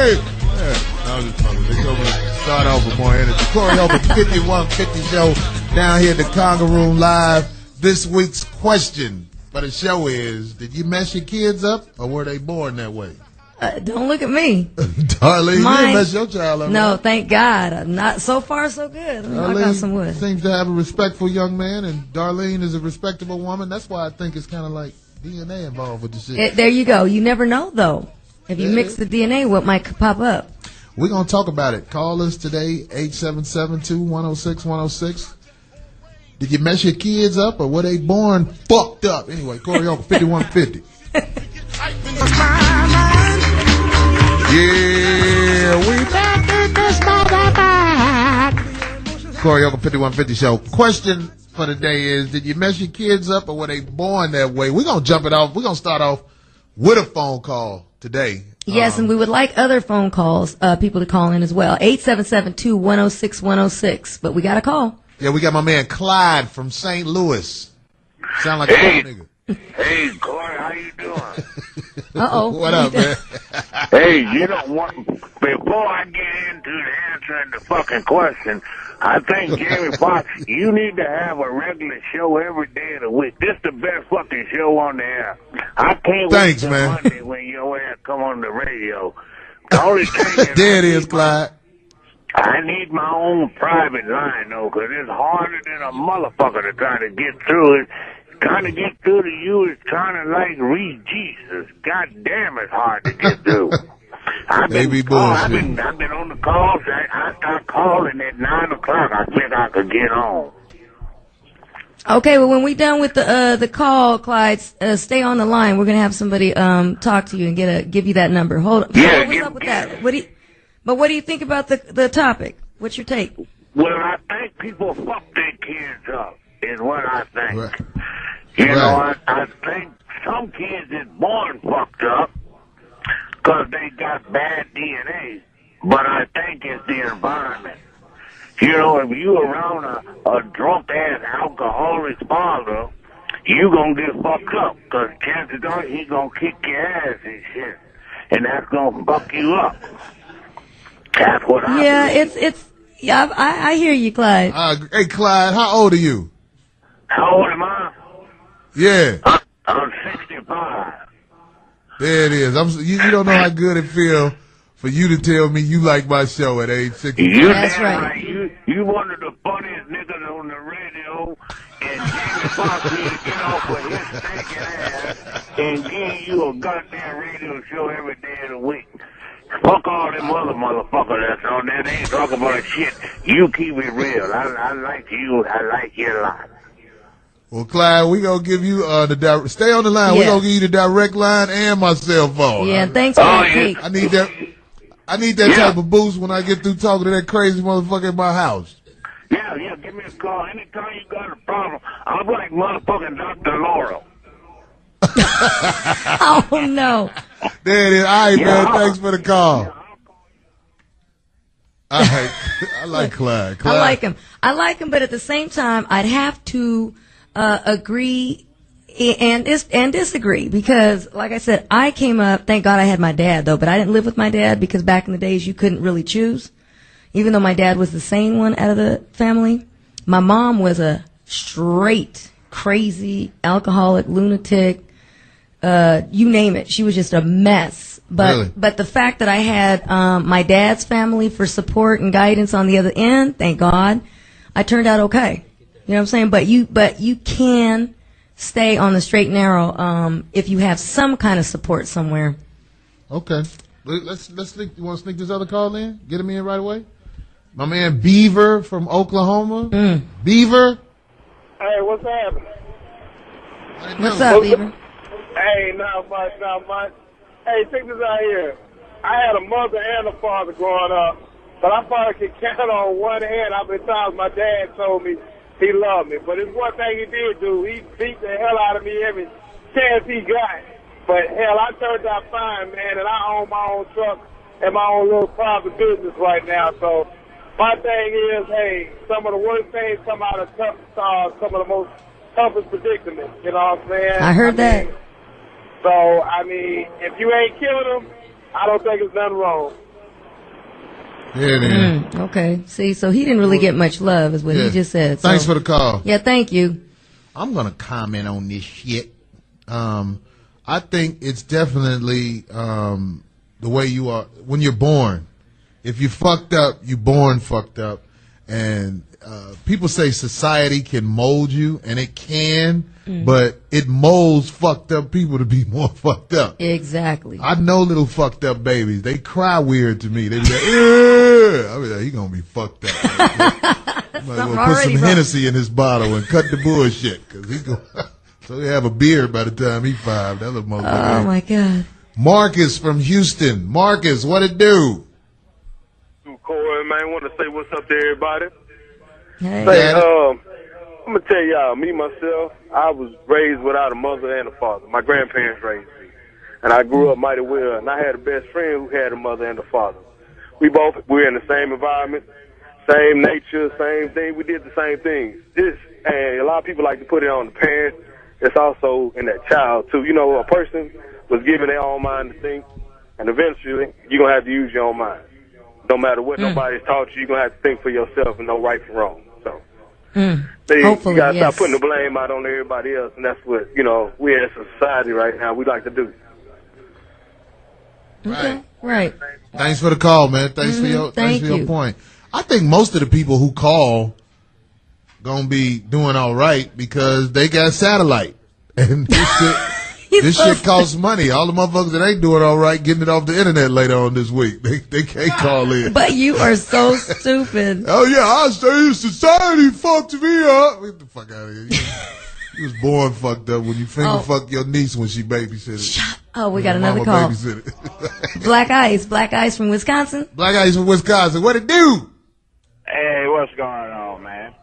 Hey! Yeah, I was just talking. They told me to start off with more energy. Corey Holcomb 5150 show down here at the Conga Room Live. This week's question for the show is, did you mess your kids up or were they born that way? Don't look at me. Darlene, you didn't mess your child up. No, right? Thank God. Not so far, so good. I got some wood. Seems to have a respectful young man, and Darlene is a respectable woman. That's why I think it's kind of like DNA involved with the shit. There you go. You never know, though. If you mix the DNA, what might pop up? We're going to talk about it. Call us today, 877-210-6106. Did you mess your kids up or were they born fucked up? Anyway, Corey Holcomb 5150. Yeah, we back in this motherfucker. Corey Holcomb 5150 show. Question for the day is, did you mess your kids up or were they born that way? We're going to jump it off. We're going to start off with a phone call today. Yes, and we would like other phone calls, people to call in as well. 877-210-6106. But we got a call. Yeah, we got my man Clyde from St. Louis. Sound like a nigga. Hey, Corey, how you doing? Uh-oh. What up, man? Hey, you know what? Before I get into the answering the fucking question, I think, Jamie Foxx, you need to have a regular show every day of the week. This the best fucking show on the air. I can't wait till Monday when your ass come on the radio. The only thing is there it is, Clyde. I need my own private line, though, because it's harder than a motherfucker to try to get through it. Trying to get through to you is trying to, like, read Jesus. God damn, it's hard to get through. I've been on the calls. I start calling at 9 o'clock. I think I could get on. Okay, well, when we done with the call, Clyde, stay on the line. We're going to have somebody talk to you and give you that number. Hold on. Yeah, what's up with that? What do you think about the topic? What's your take? Well, I think people fuck their kids up, is what I think. Right. You know, I think some kids is born fucked up because they got bad DNA, but I think it's the environment. You know, if you around a drunk-ass alcoholic father, you gonna get fucked up because chances are he gonna kick your ass and shit, and that's gonna fuck you up. That's what I believe. I hear you, Clyde. Hey, Clyde, how old are you? How old am I? Yeah. I'm 65. There it is. You don't know how good it feels for you to tell me you like my show at age 65. That's right. You one of the funniest niggas on the radio, and Jamie Foxx need to get off with his stinking ass and give you a goddamn radio show every day of the week. Fuck all them other motherfuckers that's on there. They ain't talking about shit. You keep it real. I like you. I like you a lot. Well, Clyde, we gonna give you stay on the line. We're gonna give you the direct line and my cell phone. Yeah, thanks for that cake. I need that type of boost when I get through talking to that crazy motherfucker in my house. Yeah, give me a call. Anytime you got a problem, I'm like motherfucking Dr. Laurel. Oh, no. There it is. All right, man. Thanks for the call. All right. I like Clyde. I like him, but at the same time, I'd have to agree and disagree because, like I said, I came up, thank God I had my dad, though, but I didn't live with my dad because back in the days you couldn't really choose. Even though my dad was the sane one out of the family, my mom was a straight, crazy, alcoholic, lunatic, you name it. She was just a mess. But the fact that I had my dad's family for support and guidance on the other end, thank God, I turned out okay. You know what I'm saying? But you can stay on the straight and narrow if you have some kind of support somewhere. Okay. Let's sneak. You want to sneak this other call in? Get him in right away. My man Beaver from Oklahoma. Beaver. Hey, what's happening? What's up, Beaver? Hey, not much. Hey, check this out here. I had a mother and a father growing up, but I probably could count on one hand how many times my dad told me he loved me. But it's one thing he did do. He beat the hell out of me every chance he got. But hell, I turned out fine, man, and I own my own truck and my own little private business right now. So my thing is, hey, some of the worst things come out of some of the most toughest predicaments. You know what I'm saying? I heard that. So, I mean, if you ain't killing them, I don't think it's nothing wrong. Yeah, man. Okay. See, so he didn't really get much love, is what he just said. So. Thanks for the call. Yeah, thank you. I'm gonna comment on this shit. I think it's definitely the way you are when you're born. If you fucked up, you born fucked up, and people say society can mold you, and it can, but it molds fucked up people to be more fucked up. Exactly. I know little fucked up babies. They cry weird to me. They be like, I be like, he gonna be fucked up. Might as well put some Hennessy in his bottle and cut the bullshit, cause he go. So he have a beard by the time he 5. That little motherfucker. Oh my God. Marcus from Houston. Marcus, what it do? Corey, man, want to say what's up to everybody. Hey. Say, I'm gonna tell y'all, me myself, I was raised without a mother and a father. My grandparents raised me, and I grew up mighty well. And I had a best friend who had a mother and a father. We were in the same environment, same nature, same thing. We did the same things. And a lot of people like to put it on the parents. It's also in that child too. You know, a person was given their own mind to think, and eventually you're gonna have to use your own mind. No matter what nobody's taught you, you're gonna have to think for yourself and know right from wrong. So hopefully, you gotta stop putting the blame out on everybody else, and that's what we as a society right now we like to do. Right. Thanks for the call, man. Thanks for your point. I think most of the people who call gonna be doing all right because they got satellite, and this shit costs money. All the motherfuckers that ain't doing all right getting it off the internet later on this week. They can't call in. But you are so stupid. Oh yeah, I say society fucked me up. Get the fuck out of here. You was born fucked up when you finger fucked your niece when she babysitted. Oh, we got another call. Black Ice from Wisconsin. Black Ice from Wisconsin. What it do? Hey, what's going on, man?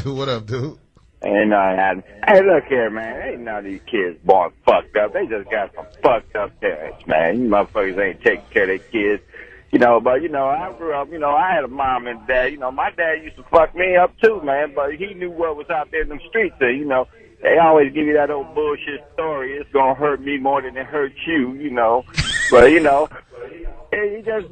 What up, dude? Ain't nothing happening. Hey, look here, man. Ain't none of these kids born fucked up. They just got some fucked up parents, man. You motherfuckers ain't taking care of their kids. But, I grew up, I had a mom and dad. My dad used to fuck me up too, man, but he knew what was out there in them streets. And, they always give you that old bullshit story. It's going to hurt me more than it hurts you, But, he just,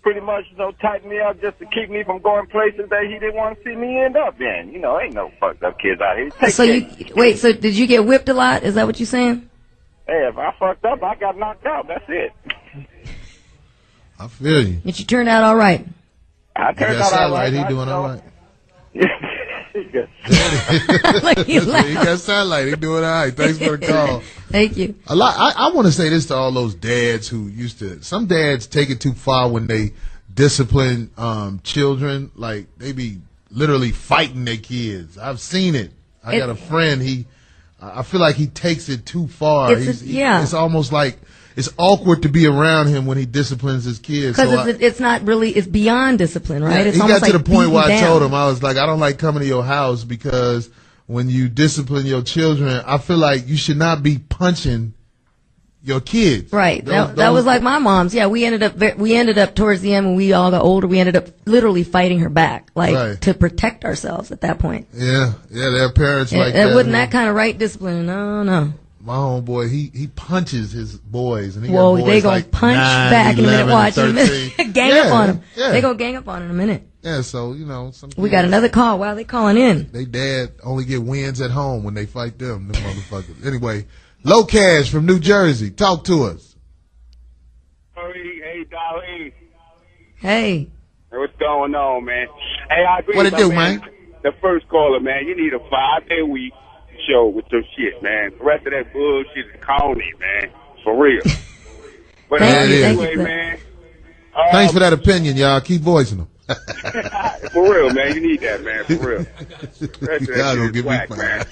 pretty much, tighten me up just to keep me from going places that he didn't want to see me end up in. Ain't no fucked up kids out here. So did you get whipped a lot? Is that what you're saying? Hey, if I fucked up, I got knocked out. That's it. I feel you. But you turned out all right. I turned out all right. He doing all right. He got satellite. He doing all right. Thanks for the call. Thank you. I want to say this to all those dads who some dads take it too far when they discipline children. Like they be literally fighting their kids. I've seen it. I got a friend. I feel like he takes it too far. It's almost like it's awkward to be around him when he disciplines his kids. Because it's not really, it's beyond discipline, right? Yeah, he got to the point where I told him, I was like, I don't like coming to your house because when you discipline your children, I feel like you should not be punching your kids. Right. That was like my mom's. Yeah, we ended up towards the end when we all got older, we ended up literally fighting her back, to protect ourselves at that point. Yeah, their parents like that. It wasn't that kind of right discipline. No. My homeboy, he punches his boys, and they gonna punch 9, back 11, in a minute. Watch him gang up on him. Yeah. They gonna gang up on him in a minute. Yeah, so we got another call. Wow, they calling in. They dad only get wins at home when they fight them motherfuckers. Anyway, Low Cash from New Jersey, talk to us. Hey, Dolly. Hey. What's going on, man? Hey, I agree. What it do, man? The first caller, man. You need a 5-day week show with your shit, man. The rest of that bullshit is corny, man. For real. But anyway, man. Thanks for that opinion, y'all. Keep voicing them. For real, man. You need that, man. For real. Y'all gonna get whack, me man.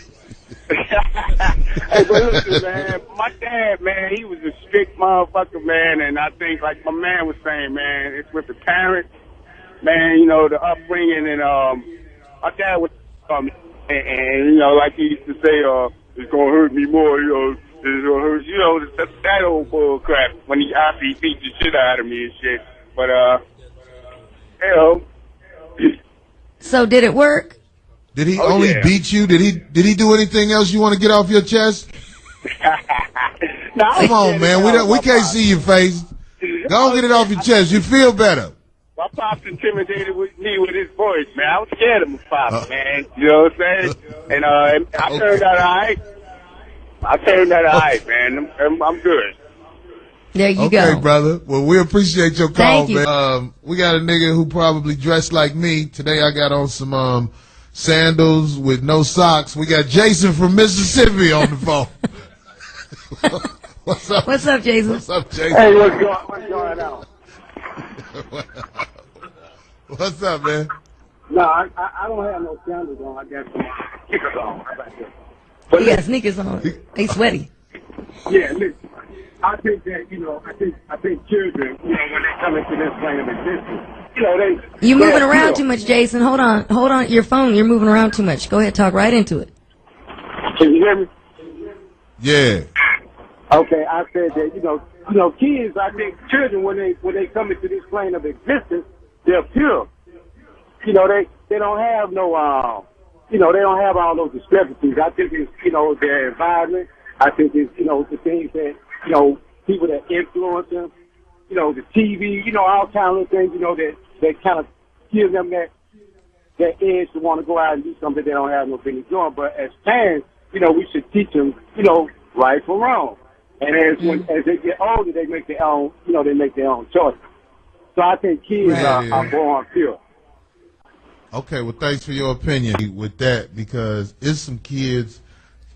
Hey, but listen, man. My dad, man, he was a strict motherfucker, man. And I think, like my man was saying, man, it's with the parents, man. The upbringing, and my dad was and like he used to say, it's gonna hurt me more, it's gonna hurt, that old bull crap when he beat the shit out of me and shit. But So did it work? Did he only beat you? Did he do anything else you want to get off your chest? Come on, man. We can't see your face. Go get it off your chest. You feel better. My pops intimidated with me with his voice, man. I was scared of my pops, man. You know what I'm saying? And I turned out all right. Man. I'm good. There you go. Okay, brother. Well, we appreciate your call, Thank you. man. We got a nigga who probably dressed like me. Today I got on some sandals with no socks. We got Jason from Mississippi on the phone. What's up? What's up, Jason? What's up, Jason? Hey, what's going on? What's up, man? No, I don't have no sandals on. I got some sneakers on. He got sneakers on. They sweaty. Yeah, listen. I think that, I think children, when they come into this plane of existence, You moving around too much, Jason. Hold on. Your phone. You're moving around too much. Go ahead, talk right into it. Can you hear me? Yeah. Okay, I said that, kids, I think children, when they come into this plane of existence, they're pure. They don't have no, they don't have all those discrepancies. I think it's, their environment. I think it's, the things that, people that influence them, the TV, all kinds of things, that kind of give them that edge to want to go out and do something they don't have no business doing. But as parents, we should teach them, right from wrong. And as they get older, they make their own, choices. So I think kids are born pure. Okay, well, thanks for your opinion with that, because it's some kids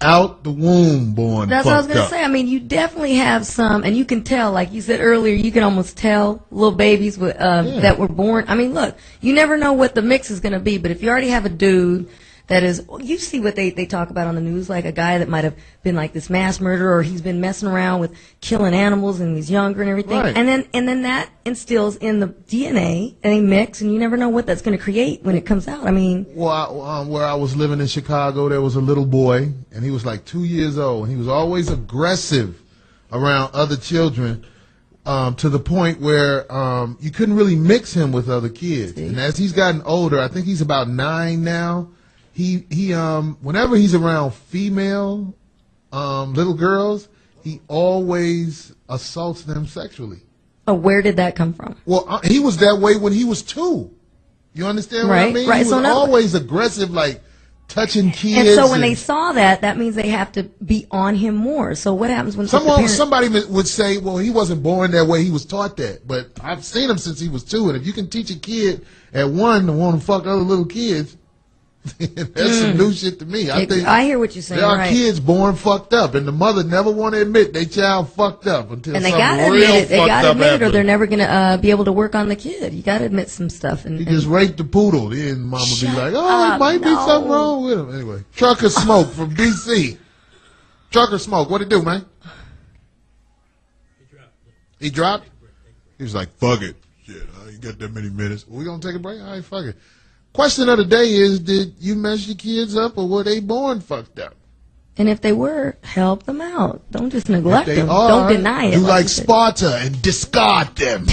out the womb born That's what I was fucked going to up. say. I mean, you definitely have some, and you can tell, like you said earlier, you can almost tell little babies with, that were born. I mean, look, you never know what the mix is going to be, but if you already have a dude that is, you see what they talk about on the news, like a guy that might have been like this mass murderer, or he's been messing around with killing animals and he's younger and everything. Right. And then that instills in the DNA and a mix, and you never know what that's going to create when it comes out. I mean, Well, where I was living in Chicago, there was a little boy, and he was like 2 years old, and he was always aggressive around other children, to the point where you couldn't really mix him with other kids. And as he's gotten older, I think he's about 9 now. He whenever he's around female little girls, he always assaults them sexually. oh, where did that come from? Well, he was that way when he was 2. You understand what I Right, mean? right. He was So now- always aggressive, like touching kids. And so when they saw that, that means they have to be on him more. So what happens when somebody would say, well, he wasn't born that way, he was taught that. But I've seen him since he was 2, and if you can teach a kid at 1 to want to fuck other little kids, that's some new shit to me. I hear what you're saying. There are right. kids born fucked up, and the mother never want to admit they child fucked up until And they something gotta real admit it. They fucked gotta up admit it, or happens. they're never gonna be able to work on the kid. You gotta admit some stuff. And He just raped the poodle. Then mama be Shut like, up, it might be no. something wrong with him. Anyway, Trucker Smoke from D.C. Trucker Smoke, what it do, man? He dropped? He was like, fuck it. Shit, I ain't got that many minutes. We gonna take a break? All right, fuck it. Question of the day is, did you mess your kids up, or were they born fucked up? And if they were, help them out. Don't just neglect If they them. are, Don't deny it. do like you said. Sparta and discard them.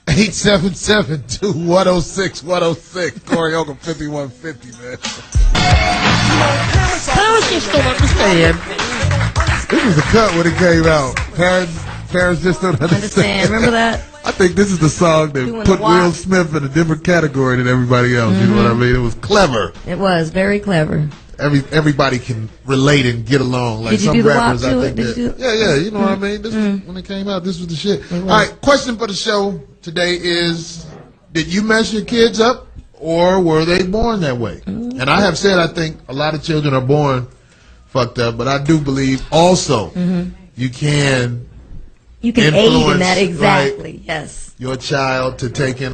877-2-106-106. Corey Holcomb, 5150, man. Parents just don't understand. This was a cut when it came out. Parents just don't understand. Remember that? I think this is the song that Doing put the walk. Will Smith in a different category than everybody else. You know what I mean? It was clever. It was very clever. Everybody can relate and get along. Like Did you some do the walk rappers, I to think it? Did you that, do- yeah, you know what I mean. This was, when it came out, this was the shit. All right, question for the show today is: did you mess your kids up, or were they born that way? And I have said I think a lot of children are born fucked up, but I do believe also you can You can aid in influence, that exactly. right, Yes. your child to taking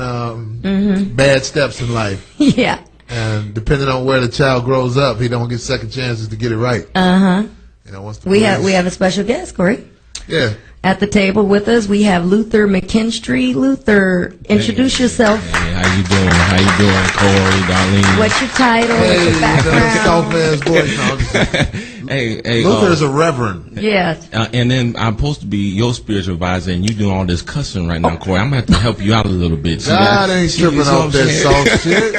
bad steps in life. Yeah. And depending on where the child grows up, he don't get second chances to get it right. You know, once the We police- have a special guest, Corey. Yeah. At the table with us, we have Luther McKinstry. Luther, introduce yourself. Hey, how you doing? How you doing, Corey, Darlene? What's your title? What's your background? soft-ass voice. No, I'm just kidding. Hey, Luther is a reverend. Yeah. and then I'm supposed to be your spiritual advisor, and you doing all this cussing right now, Corey. I'm gonna have to help you out a little bit. See God that? ain't See, tripping see what off I'm that saying? soft shit.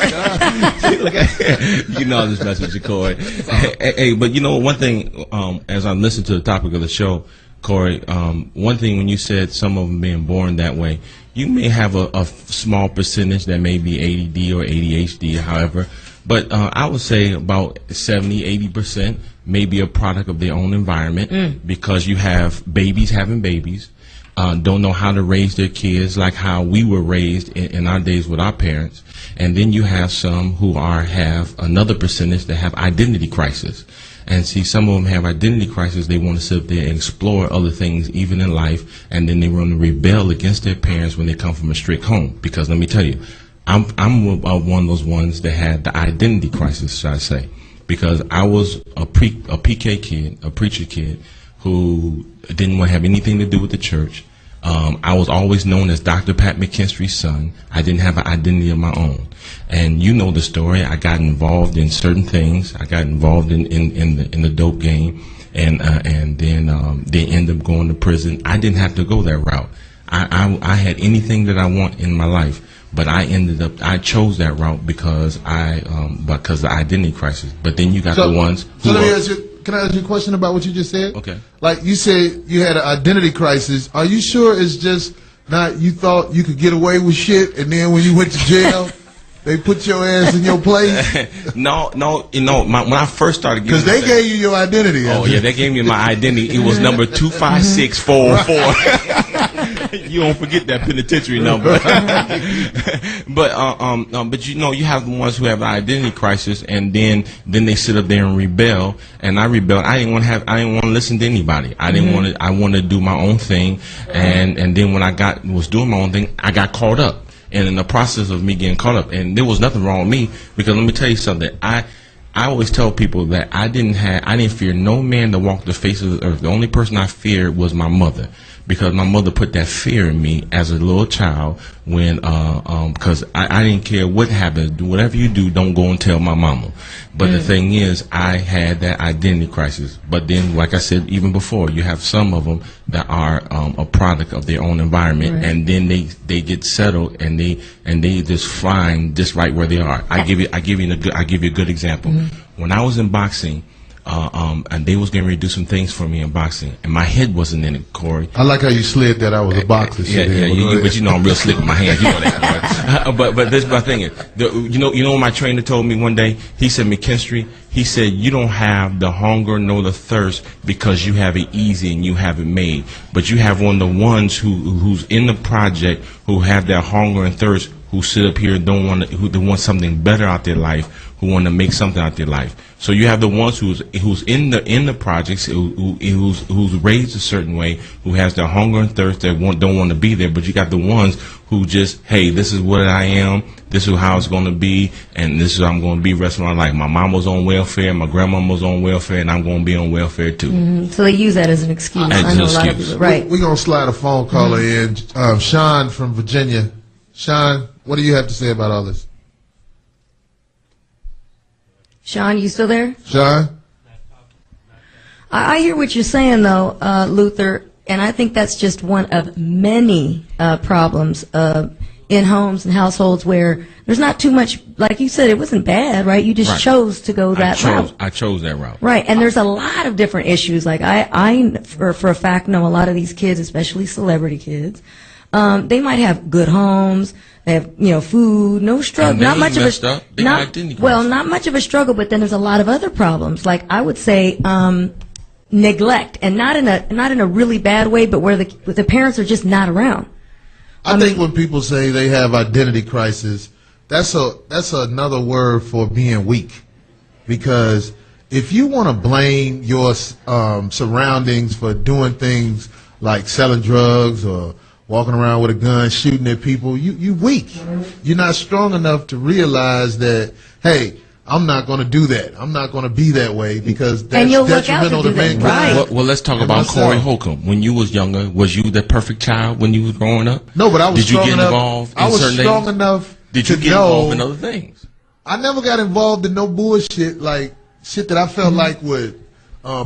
God. Look at- you know this message, Corey. Hey, but you know one thing, as I listen to the topic of the show, Corey, one thing when you said some of them being born that way, you may have a small percentage that may be ADD or ADHD, however, but I would say about 70–80% may be a product of their own environment because you have babies having babies, don't know how to raise their kids like how we were raised in our days with our parents, and then you have some who have another percentage that have identity crisis. And see, some of them have identity crisis. They want to sit there and explore other things, even in life, and then they want to rebel against their parents when they come from a strict home. Because let me tell you, I'm one of those ones that had the identity crisis, should I say? Because I was a PK kid, a preacher kid, who didn't want to have anything to do with the church. I was always known as Dr. Pat McKinstry's son. I didn't have an identity of my own. And you know the story. I got involved in certain things. I got involved in the dope game, and then they ended up going to prison. I didn't have to go that route. I had anything that I want in my life, but I chose that route because of the identity crisis. But then you got the ones who can I ask you a question about what you just said? Okay. Like you said you had an identity crisis. Are you sure it's just not you thought you could get away with shit and then when you went to jail they put your ass in your place? No. You know, when I first started getting, because they gave you your identity. Oh yeah, they gave me my identity. It was number 25644. You don't forget that penitentiary number. But you know, you have the ones who have an identity crisis, and then they sit up there and rebel. And I rebelled. I didn't want to listen to anybody. I didn't want to. I wanted to do my own thing. And then when I was doing my own thing, I got caught up. And in the process of me getting caught up, and there was nothing wrong with me, because let me tell you something. I always tell people that I didn't fear no man to walk the face of the earth. The only person I feared was my mother, because my mother put that fear in me as a little child when because I didn't care what happened. Whatever you do, don't go and tell my mama. But the thing is, I had that identity crisis. But then, like I said even before, you have some of them that are a product of their own environment, and then they get settled and they just find just right where they are. I give you a good example. When I was in boxing, and they was getting ready to do some things for me in boxing, and my head wasn't in it, Corey. I like how you slid that I was a boxer. But you know I'm real slick with my hands. You know that, Corey. But this is my thing. You know what my trainer told me one day? He said, McKinstry, he said, you don't have the hunger nor the thirst because you have it easy and you have it made. But you have one of the ones who's in the project who have that hunger and thirst, who sit up here and who want something better out their life, who want to make something out their life. So you have the ones who's in the projects, who's raised a certain way, who has their hunger and thirst, that don't want to be there. But you got the ones who just, hey, this is what I am, this is how it's going to be, and this is how I'm going to be the rest of my life. My mom was on welfare, my grandma was on welfare, and I'm going to be on welfare too. So they use that as an excuse. I know a lot of people, right? We're going to slide a phone caller in. Sean from Virginia. Sean, what do you have to say about all this? Sean, you still there? Sean? I hear what you're saying, though, Luther, and I think that's just one of many problems in homes and households where there's not too much, like you said, it wasn't bad, right? You just chose to go that route. I chose that route. Right, and there's a lot of different issues. Like I for a fact, know a lot of these kids, especially celebrity kids. They might have good homes. They have, food, no struggle, not much of a not much of a struggle. But then there's a lot of other problems. Like I would say, neglect, and not in a really bad way, but where the parents are just not around. I think when people say they have identity crisis, that's another word for being weak, because if you want to blame your surroundings for doing things like selling drugs or walking around with a gun, shooting at people, you weak. You're not strong enough to realize that, hey, I'm not going to do that. I'm not going to be that way, because that's detrimental to mankind. Right. Well, let's talk about Corey Holcomb. When you was younger, was you the perfect child when you was growing up? No, but I was strong enough. Did you get involved in certain things? I was strong enough Did you get involved in other things? I never got involved in no bullshit, like shit that I felt like would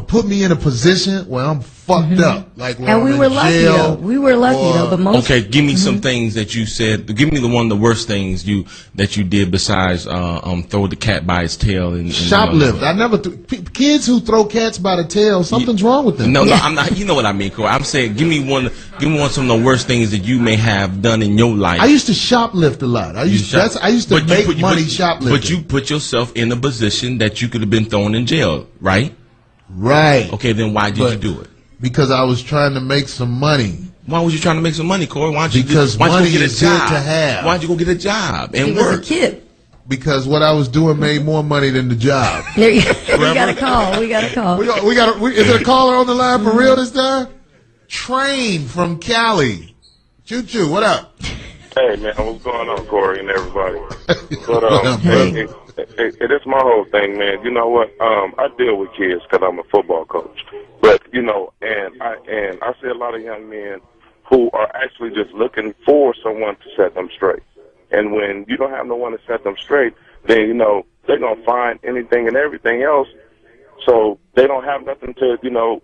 put me in a position where I'm fucked up. Like when And we I'm were in lucky jail, though. We were lucky though, but most. Okay, give me some things that you said. Give me the one of the worst things that you did besides throw the cat by its tail and shoplift. I never kids who throw cats by the tail. Something's wrong with them. No, I'm not. You know what I mean, Corey. I'm saying, give me one. Some of the worst things that you may have done in your life. I used to shoplift a lot. I used to make money shoplifting. But you put yourself in a position that you could have been thrown in jail, right? Right. Okay, then why did you do it? Because I was trying to make some money. Why was you trying to make some money, Corey? Why don't you because money is good to have. Why don't you go get a job and work? He was a kid. Because what I was doing made more money than the job. We got a call. We got a call. Is there a caller on the line for real this time? Train from Cali. Choo choo. What up? Hey man, what's going on, Corey and everybody? But That's my whole thing, man. You know what? I deal with kids because I'm a football coach. But you know, and I see a lot of young men who are actually just looking for someone to set them straight. And when you don't have no one to set them straight, then you know they're gonna find anything and everything else. So they don't have nothing to, you know,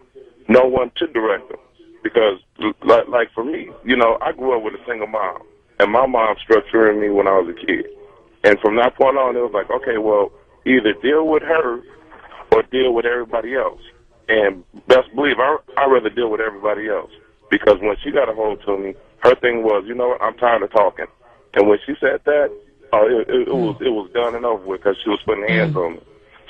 no one to direct them. Because like for me, you know, I grew up with a single mom, and my mom structured me when I was a kid. And from that point on, it was like, okay, well, either deal with her or deal with everybody else. And best believe, I'd rather deal with everybody else. Because when she got a hold to me, her thing was, you know what, I'm tired of talking. And when she said that, it was done and over with because she was putting hands on me.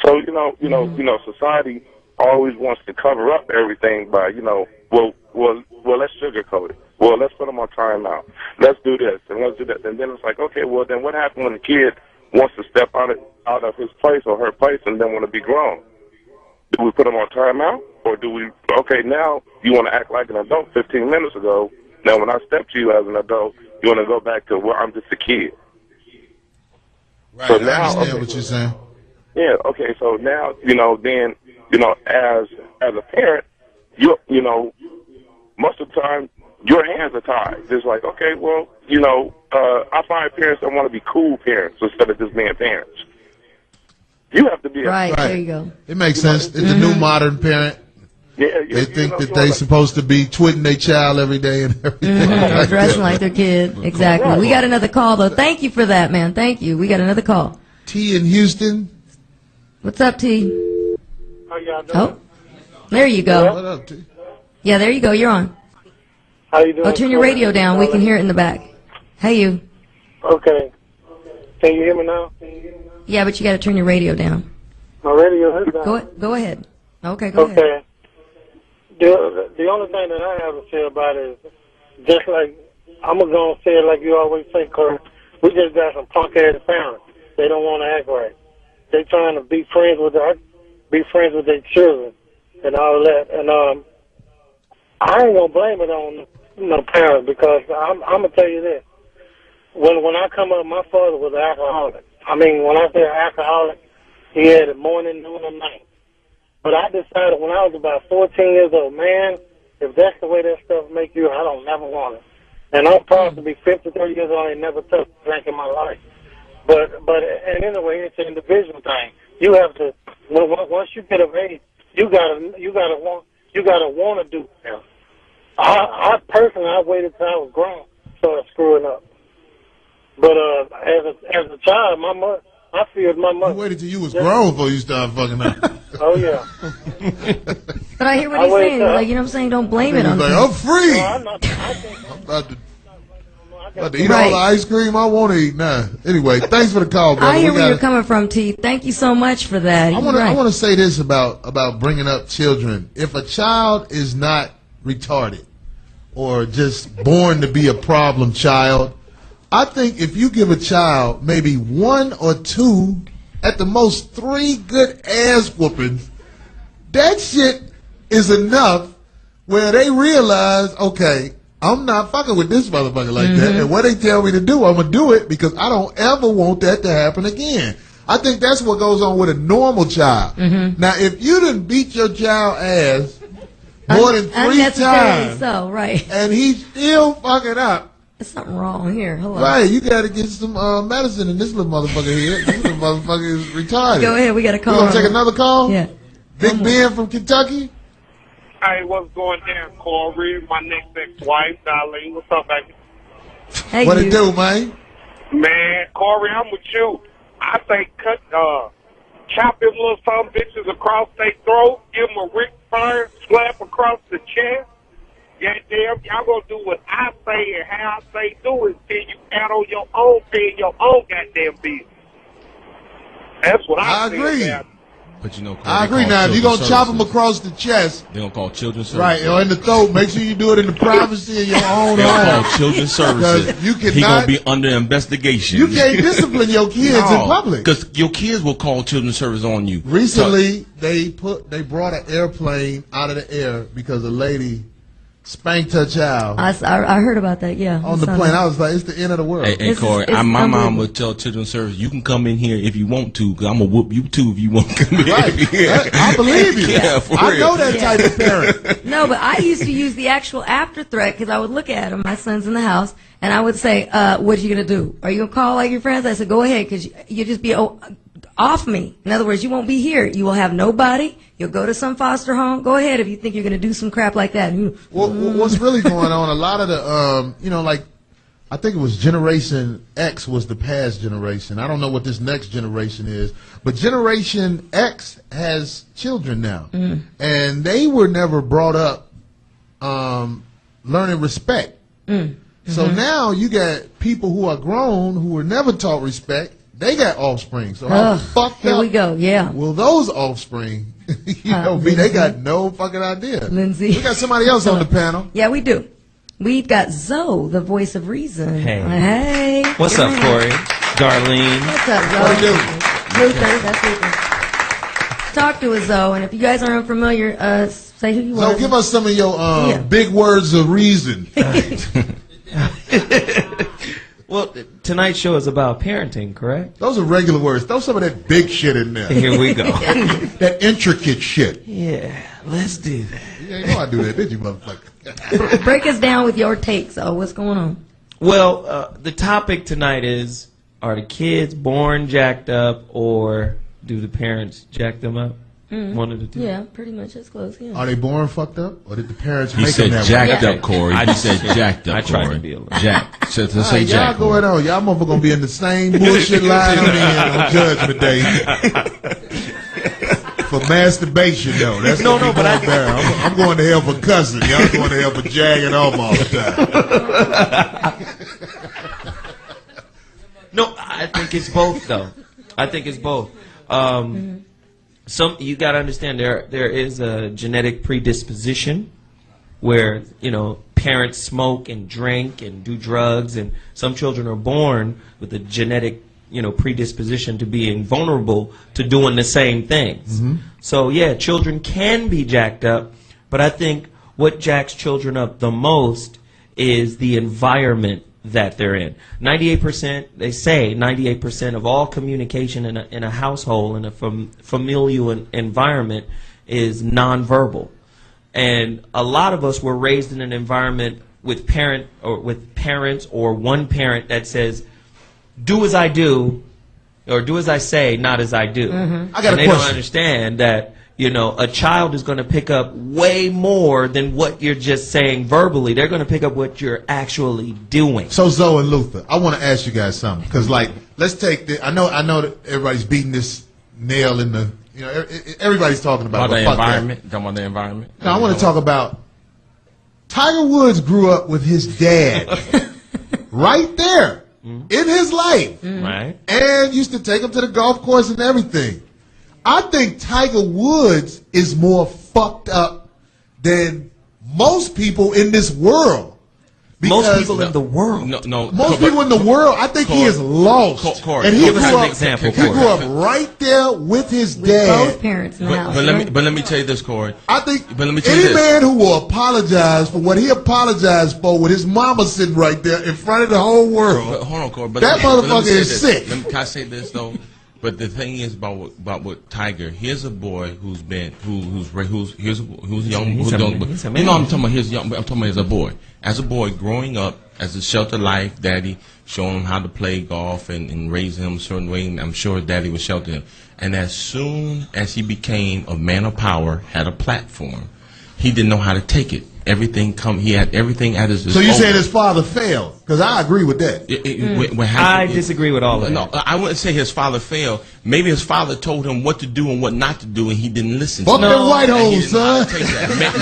So, you know, society always wants to cover up everything by, you know, well, let's sugarcoat it. Well, let's put them on timeout. Let's do this and let's do that. And then it's like, okay, well, then what happens when the kid wants to step out of his place or her place and then want to be grown? Do we put them on timeout, or do we? Okay, now you want to act like an adult 15 minutes ago. Now, when I step to you as an adult, you want to go back to, well, I'm just a kid. Right. So I now, understand what you're saying. Yeah. Okay. So now, you know, then, you know, as a parent, you know, most of the time your hands are tied. It's like, okay, well, you know, I find parents that want to be cool parents instead of just being parents. You have to be right. There you go. It makes sense. It's a new modern parent. Yeah, they think that they're supposed to be twitting their child every day and everything. Like dressing like their kid. Exactly. Right. We got another call, though. Thank you for that, man. Thank you. We got another call. T in Houston. What's up, T? How y'all doing? Oh, there you go. What up, T? Yeah, there you go. You're on. How you doing? Oh, turn your radio down. We can hear it in the back. Hey, you. Okay. Can you hear me now? Yeah, but you got to turn your radio down. My radio is down. Go ahead. Okay, go ahead. Okay. The only thing that I have to say about it is just like, I'm going to say it like you always say, Corey, we just got some punk-ass parents. They don't want to act right. They trying to be friends with their children and all that. And I ain't going to blame it on no parents because I'm going to tell you this. When I come up, my father was an alcoholic. I mean, when I say alcoholic, he had it morning, noon, and night. But I decided when I was about 14 years old, man, if that's the way that stuff make you, I don't never want it. And I'm proud to be 53 years old and never touched a drink in my life. But and anyway, it's an individual thing. You have to once you get of age, you gotta want to do it. I personally, I waited till I was grown, started screwing up. But as a child, I feared my mother. You waited till you was grown before you started fucking up. Oh yeah. But I hear what he's saying. Like, you know what I'm saying? Don't blame it on like, them. I'm free. No, I'm about to eat all the ice cream I want to eat now. Anyway, thanks for the call, brother. I hear where you're coming from, T. Thank you so much for that. I want to say this about bringing up children. If a child is not retarded or just born to be a problem child, I think if you give a child maybe 1 or 2, at the most 3 good ass whoopings, that shit is enough where they realize, okay, I'm not fucking with this motherfucker like that. And what they tell me to do, I'm going to do it because I don't ever want that to happen again. I think that's what goes on with a normal child. Now, if you done beat your child ass more than 3 times, so, right, and he's still fucking up, there's something wrong here. Hello. Right, you got to get some medicine in this little motherfucker here. This little motherfucker is retarded. Go ahead, we got a call. You going to take another call? Yeah. Big Ben from Kentucky. Hey, what's going down, Corey? My next ex-wife, Darlene. What's up, baby? Hey, What it do, man? Man, Corey, I'm with you. I say chop them little some bitches across their throat, give them a Ric Flair slap across the chest. Yeah, damn, y'all gonna do what I say and how I say do it till you out on your own, paying your own goddamn business. That's what I agree. About. But you know, Corey, I agree. Now, if you're gonna chop them across the chest, they're gonna call children's services. right, or in the throat, make sure you do it in the privacy of your own They're gonna home. call children's services. You cannot, He gonna be under investigation. You can't discipline your kids in public. Because your kids will call children's service on you. Recently, they brought an airplane out of the air because a lady spanked her child I heard about that, yeah. on the plane. I was like, it's the end of the world. Hey, Corey, it's my mom unbelievable. would tell children's service, you can come in here if you want to, because I'm going to whoop you too if you want to come in. Right. Yeah. I believe you. Yeah, for I real. know that type of parent. No, but I used to use the actual after threat because I would look at him. My son's in the house, and I would say, "What are you gonna do? Are you gonna call like your friends?" I said, "Go ahead, because you just be off me. In other words, you won't be here. You will have nobody. You'll go to some foster home. Go ahead if you think you're gonna do some crap like that." Well, what's really going on? A lot of the, like, I think it was Generation X was the past generation. I don't know what this next generation is, but Generation X has children now, and they were never brought up learning respect. So now you got people who are grown who were never taught respect. They got offspring. So how fucked here up we go. Yeah. will those offspring, be? They got no fucking idea. Lindsay. We got somebody else on the panel. Yeah, we do. We've got Zoe, the voice of reason. Hey. Hey. What's Good up, man. Corey? Darlene? What's up, Zoe? What it do? Luther, that's Luther. Talk to us, Zoe, and if you guys are unfamiliar, say who you are. So give us some of your Yeah. big words of reason. Well, tonight's show is about parenting, correct? Those are regular words. Throw some of that big shit in there. Here we go. That intricate shit. Yeah, let's do that. You ain't know I do that, did you, motherfucker? Break us down with your take, Zoe. What's going on? Well, the topic tonight is, are the kids born jacked up or do the parents jack them up? One of the two. Yeah, pretty much. It's close, yeah. Are they born fucked up, or did the parents He make said them that jacked way? up, Corey. He said jacked up, I tried Corey. to be a little- Jack. So All say right, jack. y'all going on. Y'all motherfuckers gonna be in the same bullshit line I'm in on Judgment Day. For masturbation, though. That's No, what we no, but going down. I'm going to hell for cussing. Y'all going to hell for jagging off all the time. No, I think it's both, though. I think it's both. You got to understand there is a genetic predisposition where parents smoke and drink and do drugs, and some children are born with a genetic predisposition to being vulnerable to doing the same things. So yeah, children can be jacked up, but I think what jacks children up the most is the environment that they're in. 98%, they say 98% of all communication in a household, in a familial environment, is nonverbal. And a lot of us were raised in an environment with parents or one parent that says, do as I do, or do as I say, not as I do. I got a They question. don't understand that a child is going to pick up way more than what you're just saying verbally. They're going to pick up what you're actually doing. So Zoe and Luther, I want to ask you guys something, because let's take the. I know that everybody's beating this nail in the. Everybody's talking about the but fuck that. environment. Talking about the environment. No, I want to talk about Tiger Woods grew up with his dad right there in his life, Right? and used to take him to the golf course and everything. I think Tiger Woods is more fucked up than most people in this world. Most people in the world. No. Most people in the world, I think he is lost. Corey, and he give us grew an up, example, he grew Corey. up right there with his With dad. both parents in the house. But right? let me tell you this, Corey. I think But let me tell you any this. man who will apologize for what he apologized for with his mama sitting right there in front of the whole world, But hold on, Corey. But That let me motherfucker say is this. sick. Can I say this though? But the thing is about Tiger. Here's a boy who's young. He's a man. You know, I'm talking about his young. I'm talking about as a boy growing up as a sheltered life. Daddy showing him how to play golf and raising him a certain way. And I'm sure Daddy would shelter him. And as soon as he became a man of power, had a platform, he didn't know how to take it. He had everything at his disposal. So you saying his father failed? Because I agree with that. I disagree with all of that. No, I wouldn't say his father failed. Maybe his father told him what to do and what not to do, and he didn't listen. Fuck them white hoes, son.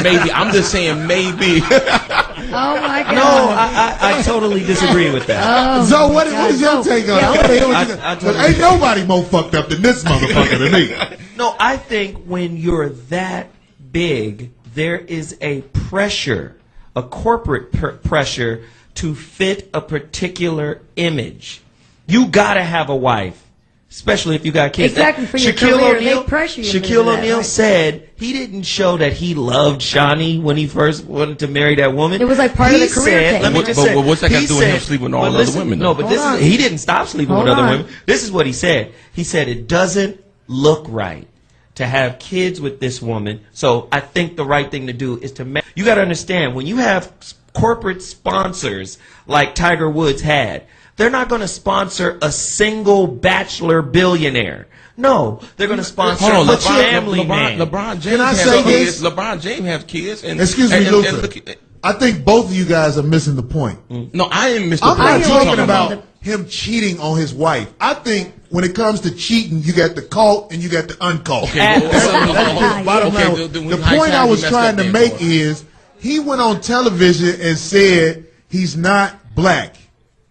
Maybe. I'm just saying maybe. Oh my God. No, I totally disagree with that. So what is your take on it? Ain't nobody more fucked up than this motherfucker to me. No, I think when you're that big, there is a pressure, a corporate pressure to fit a particular image. You gotta have a wife, especially if you got kids. Exactly, for your career, they pressure you. Shaquille O'Neal said he didn't show that he loved Shawnee when he first wanted to marry that woman. It was like part of the career thing. Let me just say, but what's that got to do with him sleeping with all other women? No, but he didn't stop sleeping with other women. This is what he said. He said it doesn't look right to have kids with this woman. So I think the right thing to do is to you got to understand, when you have corporate sponsors like Tiger Woods had, they're not going to sponsor a single bachelor billionaire. No, they're going to sponsor a family man. LeBron James has kids. LeBron James has kids. Excuse me, Luther. I think both of you guys are missing the point. No, I am Mr. I'm not talking about him cheating on his wife. I think when it comes to cheating, you got the caught and you got the uncaught. Okay, the point I was trying to make is he went on television and said he's not black.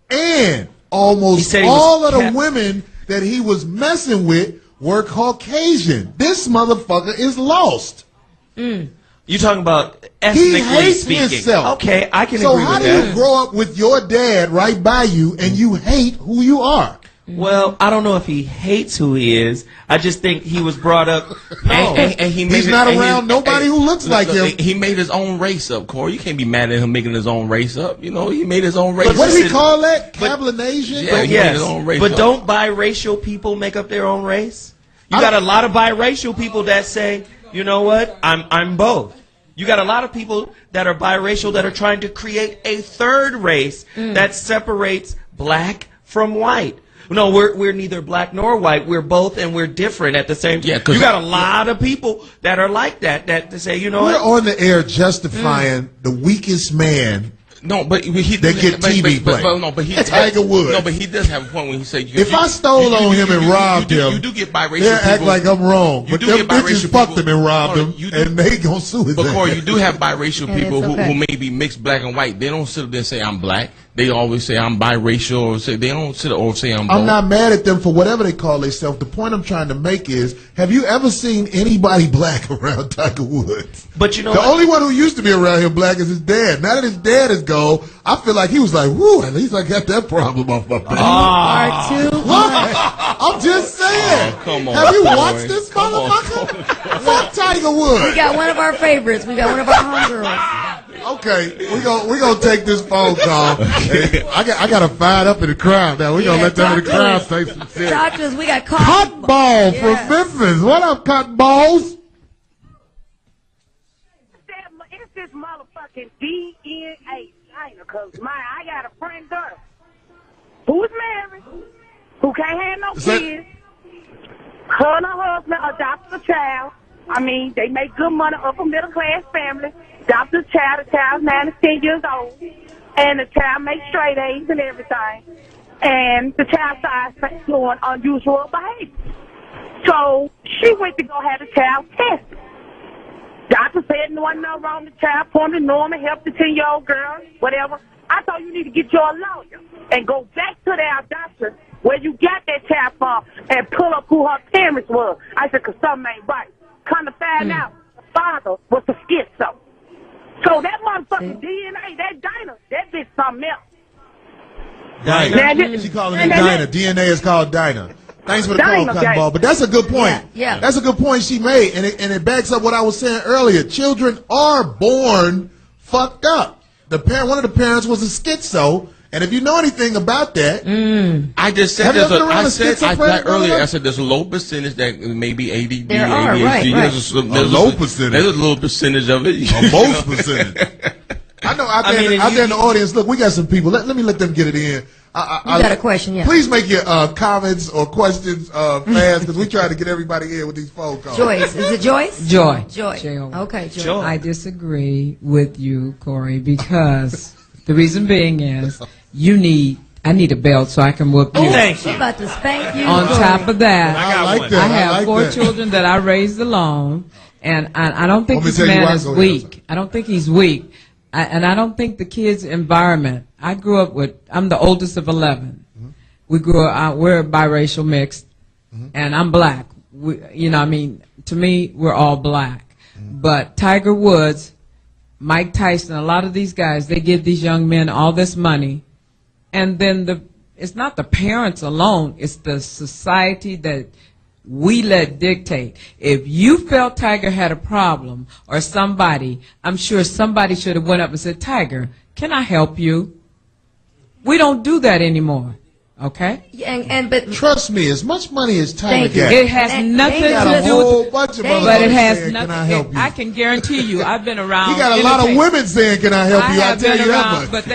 And almost all of the women that he was messing with were Caucasian. This motherfucker is lost. You talking about ethnically speaking? Himself. Okay, I can agree with that. So how do you grow up with your dad right by you and you hate who you are? Well, I don't know if he hates who he is. I just think he was brought up. And he's not around nobody who looks like him. He made his own race up, Corey. You can't be mad at him making his own race up. You know, he made his own race up. What do we call that? Cablinasian? Yeah, he made his own race up. But don't biracial people make up their own race? You got a lot of biracial people that say, you know what, I'm both. You got a lot of people that are biracial that are trying to create a third race that separates black from white. No, we're neither black nor white. We're both, and we're different at the same time. Yeah, you got a lot of people that are like that to say, you know we're what? On the air justifying the weakest man. No, but they get TV play. But he Tiger Woods. No, but he does have a point when he said, if I stole on him and robbed him, you do get biracial they'll people. Act like I'm wrong. But them bitches fucked him and robbed him, and they gonna sue his ass. But Corey, you do have biracial people who may be mixed black and white. They don't sit there and say I'm black. They always say I'm biracial, or say they don't sit or say I'm. I'm not mad at them for whatever they call themselves. The point I'm trying to make is: have you ever seen anybody black around Tiger Woods? But you know, the only one who used to be around him black is his dad. Now that his dad is gone, I feel like he was like, "Whoo!" At least I got that problem off my back. What? I'm just saying. Oh, come on, have you watched this motherfucker? Fuck Tiger Woods. We got one of our favorites. We got one of our homegirls. Okay, we gonna take this phone call. I gotta fire up in the crowd now. We gonna let them in the crowd say some shit. Doctors, we got Cotton Ball from Memphis. What up, Cotton Balls? It's this motherfucking DNA China, cause I got a friend girl who's married, who can't have no kids. Her and her husband adopted a child. I mean, they make good money, upper middle class family. Adopted a child. The child's 9 to 10 years old, and the child makes straight A's and everything. And the child starts showing unusual behavior. So she went to go have the child tested. Doctor said there wasn't no wrong with the child, pointed to normal, helped the 10-year-old girl, whatever. I thought you need to get your lawyer and go back to their doctor where you got that child from and pull up who her parents were. I said, because something ain't right. Come to find out, the father was a schizo. So that motherfucking DNA, that Dinah, that bitch something else. Dinah. She calling it Dinah. DNA is called Dinah. Thanks for the call, Cotton Ball. But that's a good point. Yeah. That's a good point she made, and it backs up what I was saying earlier. Children are born fucked up. One of the parents was a schizo, And if you know anything about that, I just said Have you there's ever a, been around I a said schizophrenic earlier. growing I up? said there's a low percentage that may be ADD, There are, ADHD. right. There's a low percentage. There's a little percentage of it. A most percentage. I know out there, out there in the audience. Look, we got some people. Let me let them get it in. You got a question, yeah. Please make your comments or questions fast because we try to get everybody in with these phone calls. Joyce. Is it Joyce? Joy. Joy. J-O-Y. Okay, Joy. Joy. I disagree with you, Corey, because the reason being is I need a belt so I can whoop you. Thank She's you. about to spank you. On top of that, I got like one. that. I have like 4 that. children that I raised alone, and I don't think Want me this to tell you man why? is Go ahead, weak. I don't think he's weak. And I don't think the kid's environment. I grew up I'm the oldest of 11. We grew up, we're a biracial mixed, and I'm black. To me, we're all black. But Tiger Woods, Mike Tyson, a lot of these guys, they give these young men all this money, and then it's not the parents alone, it's the society that we let dictate. If you felt Tiger had a problem or somebody, I'm sure somebody should have went up and said, Tiger, can I help you? We don't do that anymore. Okay? Yeah, but Trust me, as much money as Tiger Thank you. got, It has They nothing got got to a do whole with bunch of But but it motherfuckers has saying, nothing. Can I help you? I can guarantee you, I've been around. You got a lot of entertain- women saying, "Can I help you?" I have tell been you that around, much. but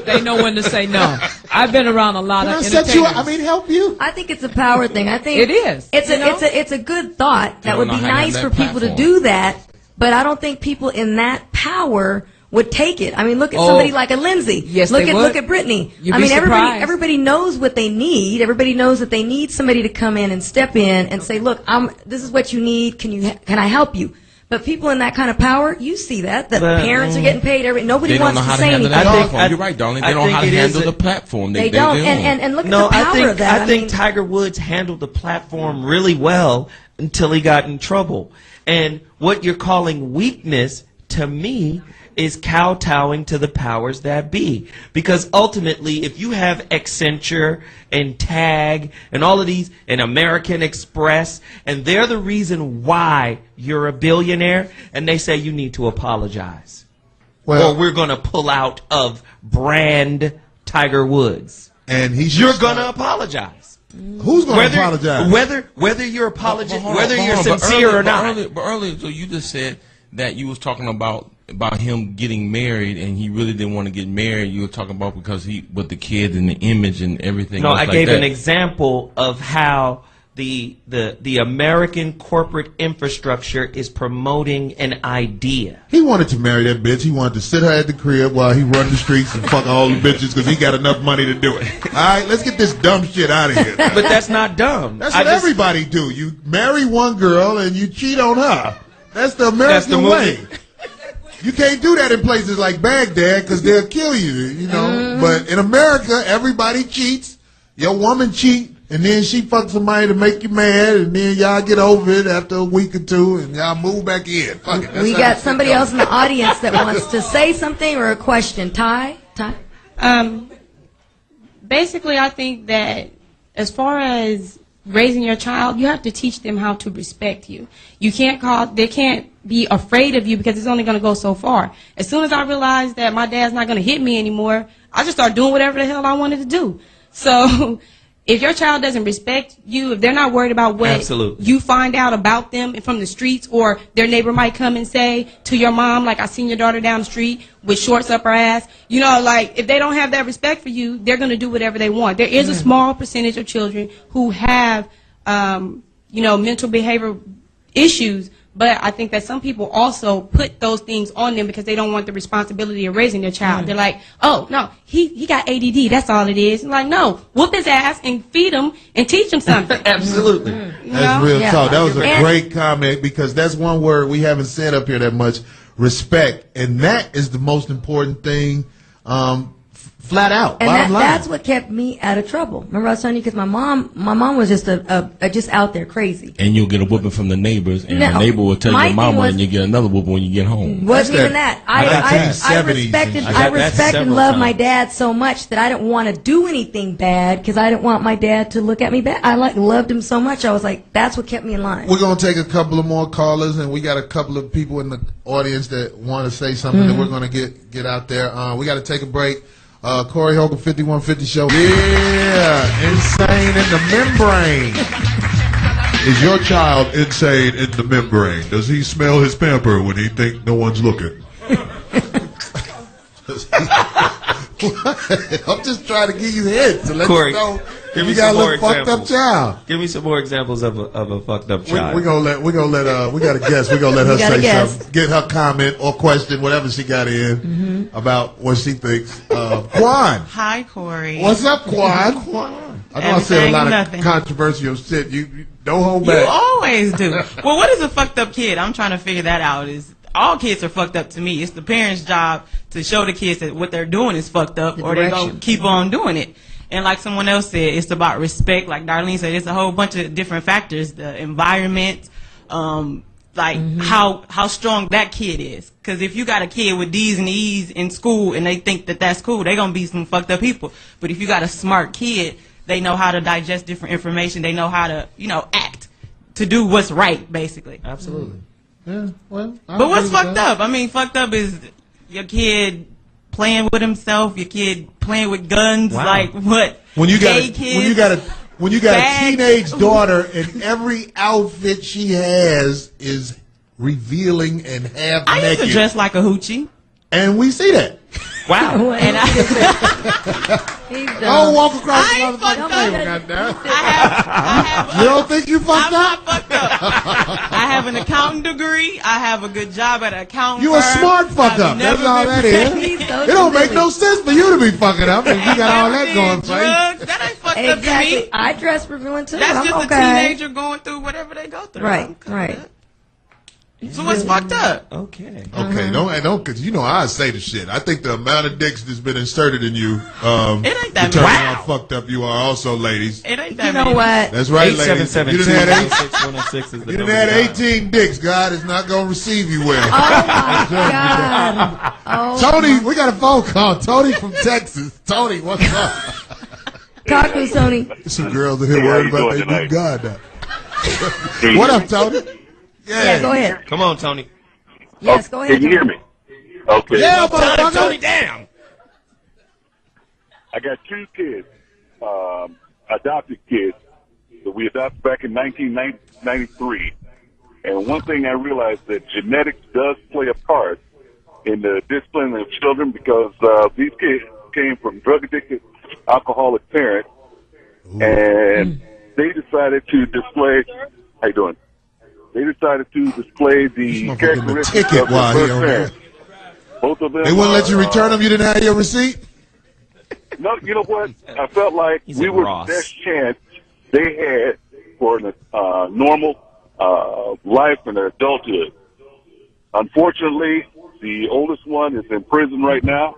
they know when to say no. I've been around a lot Can I of set you up? entertainers. I mean, help you? I think it's a power thing. I think It is. It's a good thought. That don't would know be how to nice have for that people to platform. do that, but I don't think people in that power would take it. I mean, look at Oh. somebody like a Lindsay. Yes, look they at would. look at Brittany. You'd I be mean, surprised. everybody knows what they need. Everybody knows that they need somebody to come in and step in and say, "Look, this is what you need. Can I help you?" But people in that kind of power, you see that But, parents are getting paid. Nobody They don't wants know to how to say handle anything. that I think- platform. You're right, darling. They I don't know how to think it is handle a- the platform. They don't. And look at No, the power of that. I think mean, Tiger Woods handled the platform really well until he got in trouble. And what you're calling weakness, to me, is kowtowing to the powers that be. Because ultimately, if you have Accenture and Tag and all of these, and American Express, and they're the reason why you're a billionaire, and they say you need to apologize. Well, Or we're going to pull out of brand Tiger Woods. and he should You're start- going to apologize. Who's going to apologize? Whether you're apologizing, But hold on, whether but you're hold on, but sincere earlier- or not. But earlier, so you just said that you was talking about him getting married, and he really didn't want to get married. You were talking about because with the kids and the image and everything. No, else I like gave that. an example of how the American corporate infrastructure is promoting an idea. He wanted to marry that bitch. He wanted to sit her at the crib while he run the streets and fuck all the bitches because he got enough money to do it. All right, let's get this dumb shit out of here. But that's not dumb. That's what everybody do. You marry one girl and you cheat on her. That's the American way. You can't do that in places like Baghdad because they'll kill you, you know. But in America, everybody cheats. Your woman cheat, and then she fucks somebody to make you mad, and then y'all get over it after a week or two, and y'all move back in. Fuck it. That's we how got it somebody goes. else in the audience that wants to say something or a question. Ty? Basically, I think that as far as raising your child, you have to teach them how to respect you. They can't be afraid of you because it's only going to go so far. As soon as I realized that my dad's not going to hit me anymore, I just started doing whatever the hell I wanted to do. So if your child doesn't respect you, if they're not worried about what Absolutely. you find out about them from the streets, or their neighbor might come and say to your mom, like, I seen your daughter down the street with shorts up her ass. You know, like, if they don't have that respect for you, they're going to do whatever they want. There is a small percentage of children who have, mental behavior issues, but I think that some people also put those things on them because they don't want the responsibility of raising their child. They're like, oh, no, he got ADD, that's all it is. I'm like, no, whoop his ass and feed him and teach him something. Absolutely. You That's know? real Yeah. talk. That was a And- great comment because that's one word we haven't said up here that much. Respect, and that is the most important thing. Flat out. And bottom line. that's what kept me out of trouble. Remember I was telling you, because my mom was just just out there crazy. And you'll get a whooping from the neighbors, and No, the neighbor will tell my your thing mama, was- and you get another whooping when you get home. Wasn't That's even that- that. I got that in the 70s respected, and I I got that respect and several love my times. dad so much that I didn't want to do anything bad because I didn't want my dad to look at me bad. I loved him so much. I was like, that's what kept me in line. We're going to take a couple of more callers, and we got a couple of people in the audience that want to say something that we're going to get out there. We got to take a break. Corey Holcomb 5150 Show. Yeah, insane in the membrane. Is your child insane in the membrane? Does he smell his pamper when he think no one's looking? I'm just trying to give you hints to let Corey, you know give you me got a some more little fucked up examples. child. Give me some more examples of a fucked up child. We got a guest. We're gonna let her got a say guest. something, get her comment or question, whatever she got in about what she thinks. Quan, Hi, Corey. what's up, Quan? I know I said a lot of Nothing. controversial shit. You don't hold You back. always do. Well, what is a fucked up kid? I'm trying to figure that out. Is all kids are fucked up to me. It's the parents' job to show the kids that what they're doing is fucked up, The or they're direction. gonna keep on doing it. And like someone else said, it's about respect. Like Darlene said, it's a whole bunch of different factors: the environment, how strong that kid is. Because if you got a kid with D's and E's in school and they think that that's cool, they're gonna be some fucked up people. But if you got a smart kid, they know how to digest different information. They know how to, act to do what's right, basically. Absolutely. Yeah, well, But what's fucked up? I mean, fucked up is your kid playing with himself, your kid playing with guns. Wow. Like what? When you got Gay kids, a bags. teenage daughter and every outfit she has is revealing and half I used to naked, dress like a hoochie, and we see that. Wow. and He's Don't done. walk across I the ain't fucked motherfucking up. table, goddamn. I have. You don't think you fucked I'm up? not fucked up. I have an accounting degree. I have a good job at an accounting You a firm. smart fuck I've up. That's never all been that is. He's so It don't make silly. no sense for you to be fucking up if you got all that Never going did for you. drugs. That ain't fucked up to Exactly. me. I dress revealing too. That's I'm just okay. a teenager going through whatever they go through. Right, I'm cool right. with that. So what's fucked up? Okay. Okay, don't, because I say the shit. I think the amount of dicks that's been inserted in you, It ain't that determine many. how fucked up you are. Also, ladies, It ain't that You know many. what? that's right, ladies. You done had 877-206-106 is the you done number had to dial. 18 dicks. God is not gonna receive you well. Oh my God. Oh, Tony, we got a phone call. Tony from Texas. Tony, what's up? talk to us, Tony. Some girls are here Hey, how worried you about doing they new tonight? God now. What up, Tony? Yeah, go ahead. Come on, Tony. Yes, go ahead. Can you hear Tony. me? Okay. Yeah, motherfucker. damn. I got two kids, adopted kids that we adopted back in 1993. And one thing I realized that genetics does play a part in the discipline of children because these kids came from drug-addicted, alcoholic parents, and they decided to display. How you doing? They decided to display the Motherfucker give him a characteristics ticket of their while he birth on there. parents. Both of them. They wouldn't let you return them. You didn't have your receipt. No, you know what? I felt like He's we at were Ross. the best chance they had for a normal life in their adulthood. Unfortunately, the oldest one is in prison right now.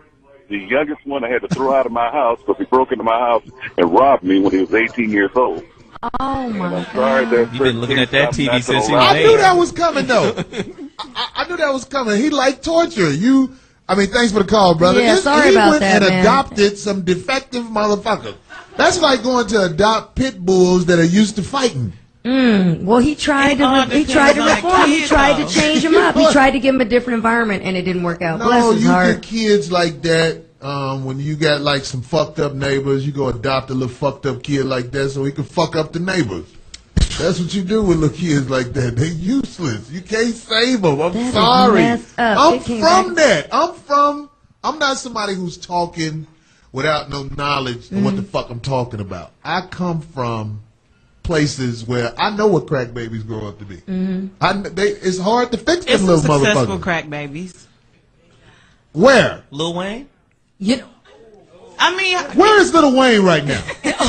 The youngest one I had to throw out of my house because he broke into my house and robbed me when he was 18 years old. Oh my Sorry, God. that You've been looking at that TV since he was I 8. knew that was coming, though. I knew that was coming. He liked torture. Thanks for the call, brother. Yeah, sorry he about went that, and man. adopted some defective motherfuckers. That's like going to adopt pit bulls that are used to fighting. Well, he tried to reform. He tried to change him up. He tried to give him a different environment, and it didn't work out. Bless No, his you heart. get kids like that. When you got like some fucked up neighbors, you go adopt a little fucked up kid like that so he can fuck up the neighbors. That's what you do with little kids like that. They're useless. You can't save them. I'm That is sorry. messed up. I'm It came from back- that. I'm not somebody who's talking without no knowledge of what the fuck I'm talking about. I come from places where I know what crack babies grow up to be. It's hard to fix them It's some little successful motherfuckers. crack babies. Where? Lil Wayne? You know, I mean, Where is Lil Wayne right now?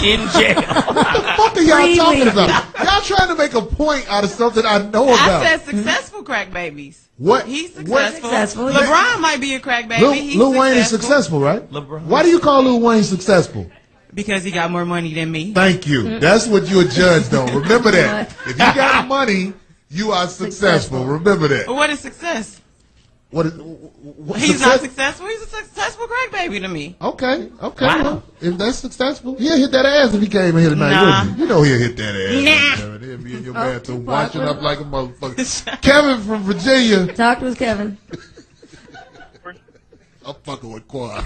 In jail. What the fuck are y'all Really? talking about? Y'all trying to make a point out of something I know about. I said successful crack babies. What? He's what- successful. Successful. LeBron might be a crack baby. He's Lil Wayne is successful, right? LeBron. Why do you call Lil Wayne successful? because he got more money than me. Thank you. That's what you're judged on. Remember that. If you got money, you are successful. Remember that. But what is success? What He's not successful. He's a successful crack baby to me. Okay. Wow. Well, if that's successful, he'll hit that ass if he came in here tonight, Nah. wouldn't he? You know he'll hit that ass. Nah. He'll be in your Oh, bathroom Tupac washing would- up like a motherfucker. Kevin from Virginia. talk to us, Kevin. I'm fucking with Quad.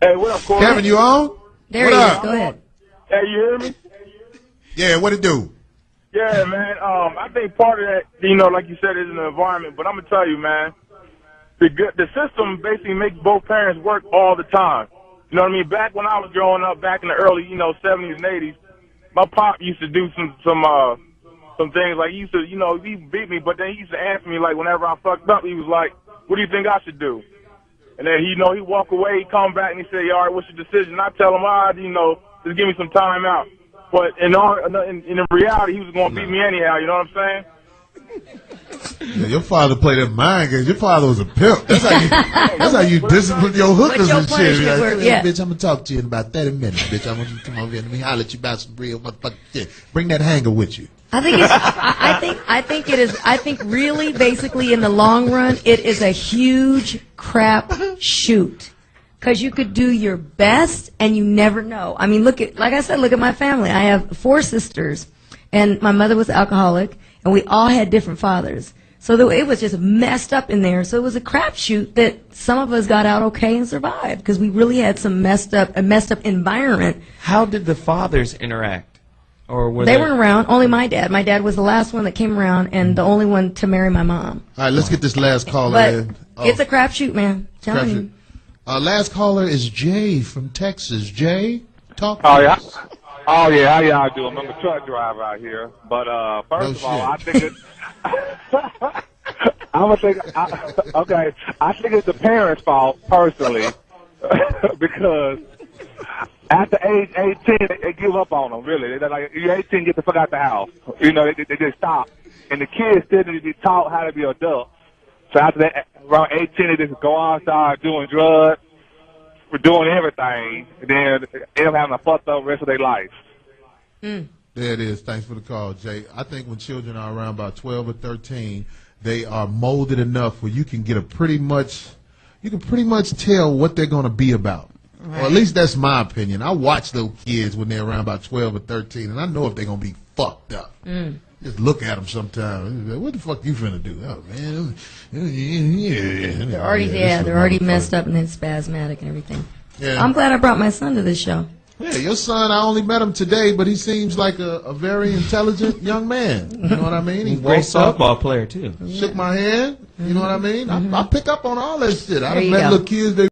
Hey, what up, Corey? Kevin, you on? There what he up? is. Go ahead. Hey, you hear me? Yeah, what it do? Yeah, man. I think part of that, like you said, is in the environment. But I'm gonna tell you, man, the system basically makes both parents work all the time. You know what I mean? Back when I was growing up, back in the early, 70s and 80s, my pop used to do some things like he used to, he beat me, but then he used to ask me like whenever I fucked up, he was like, "What do you think I should do?" And then he walk away, he come back and he say, "All right, what's your decision?" And I tell him, "All right, just give me some time out." But in reality, he was going to beat me anyhow. You know what I'm saying? Yeah, your father played that mind game. Your father was a pimp. That's how you discipline your hookers What's your and shit. punishment Like, word? Yeah. Bitch, I'm gonna talk to you in about 30 minutes. Bitch, I want you to come over here and let me holler at you about some real motherfucking shit. Bring that hanger with you. I think it is. I think really, basically, in the long run, it is a huge crap shoot. Because you could do your best and you never know. I mean, like I said, look at my family. I have 4 sisters, and my mother was alcoholic, and we all had different fathers. So it was just messed up in there. So it was a crapshoot that some of us got out okay and survived because we really had some messed up environment. How did the fathers interact? Or were They weren't around. Only my dad. My dad was the last one that came around and the only one to marry my mom. All right, let's get this last caller But in. it's a crapshoot, man. Telling you. Last caller is Jay from Texas. Jay, talk to us. Oh, yeah, how y'all doing? I'm a truck driver out here. But first of all, I think it's... I think it's the parents' fault, personally, because after age 18, they give up on them, really. They're like, you're 18, get the fuck out the house. They just stop. And the kids still need to be taught how to be adults. So after that, around 18, they just go outside doing drugs, doing everything, and then end up having a fucked up rest of their life. There it is. Thanks for the call, Jay. I think when children are around about 12 or 13, they are molded enough where you can pretty much tell what they're going to be about. Right. Or at least that's my opinion. I watch those kids when they're around about 12 or 13, and I know if they're going to be fucked up. Just look at them sometimes. What the fuck you finna do? Oh, man. They're already messed up and then spasmatic and everything. Yeah. I'm glad I brought my son to this show. Yeah, your son, I only met him today, but he seems like a very intelligent young man. You know what I mean? He's a great softball player, too. Shook my hand. You know what I mean? I pick up on all that shit. I done met go. little kids, they